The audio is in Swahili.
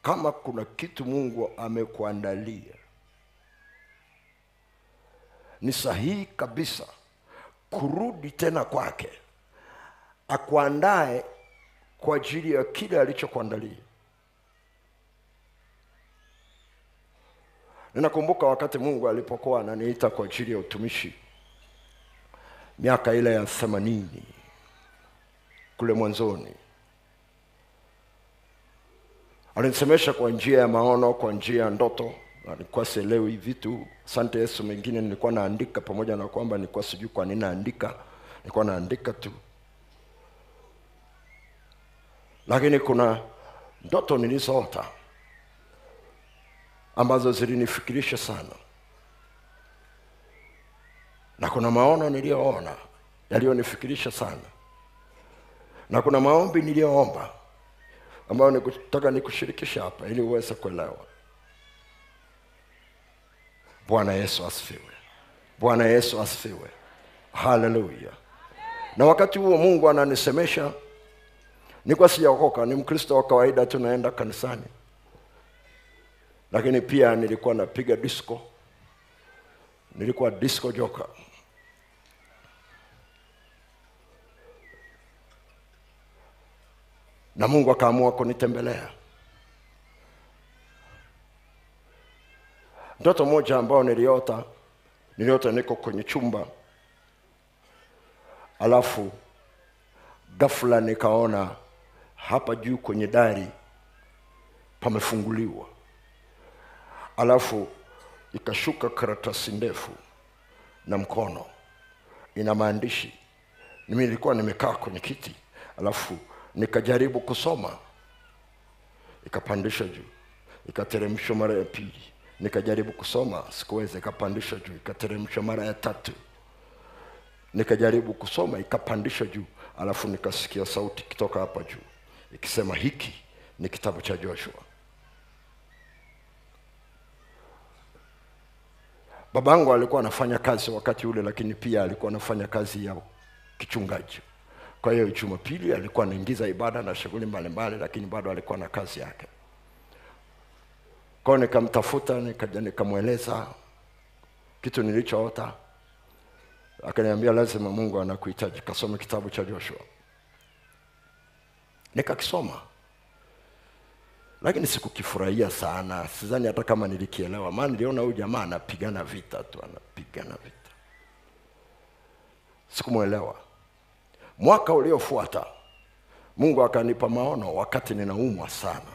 kama kuna kitu Mungu amekuandalia, ni sahihi kabisa kurudi tena kwake, akuandae kwa ajili ya kile alichokuandalia. Ninakumbuka wakati Mungu alipokuwa ananiita kwa ajili ya utumishi, miaka ile ya 80 kule mwanzoni, alinisemesha kwa njia ya maono, kwa njia ya ndoto. Nilikuwa sielewi vitu. Asante Yesu, mengine nilikuwa naandika, pamoja na kwamba nilikuwa sijui kwa nini naandika, nilikuwa naandika tu. Lakini kuna ndoto nilizoota ambazo zilinifikirisha sana, na kuna maono niliyoona yaliyonifikirisha sana, na kuna maombi niliyoomba ambayo nikutaka nikushirikisha hapa ili uweze kuelewa. Bwana Yesu asifiwe. Bwana Yesu asifiwe. Haleluya. Na wakati huo Mungu ananisemesha, nilikuwa sijaokoka, ni Mkristo wa kawaida, tunaenda kanisani. Lakini pia nilikuwa napiga disco. Nilikuwa disco joker. Na Mungu akaamua kunitembelea. Ndoto moja ambayo niliota niko kwenye chumba, alafu ghafla nikaona hapa juu kwenye dari pamefunguliwa, alafu ikashuka karatasi ndefu na mkono ina maandishi. Mimi nilikuwa nimekaa kwenye kiti, alafu nikajaribu kusoma, ikapandisha juu, ikateremshwa mara ya pili. Nikajaribu kusoma, sikuweza, ikapandisha juu, ikateremshwa mara ya tatu. Nikajaribu kusoma, ikapandisha juu, alafu nikasikia sauti kutoka hapa juu ikisema, hiki ni kitabu cha Joshua. Babangu alikuwa anafanya kazi wakati ule, lakini pia alikuwa anafanya kazi ya kichungaji. Kwa hiyo Jumapili alikuwa anaingiza ibada na shughuli mbalimbali, lakini bado alikuwa na kazi yake. Kwa nikamtafuta, nikaja nikamweleza kitu nilichoota. Akaniambia lazima Mungu anakuhitaji kasome kitabu cha Joshua. Nikakisoma, lakini sikukifurahia sana. Sidhani hata kama nilikielewa, maana niliona huyu jamaa anapigana vita tu, anapigana vita. Sikumuelewa. Mwaka uliofuata Mungu akanipa maono wakati ninaumwa sana.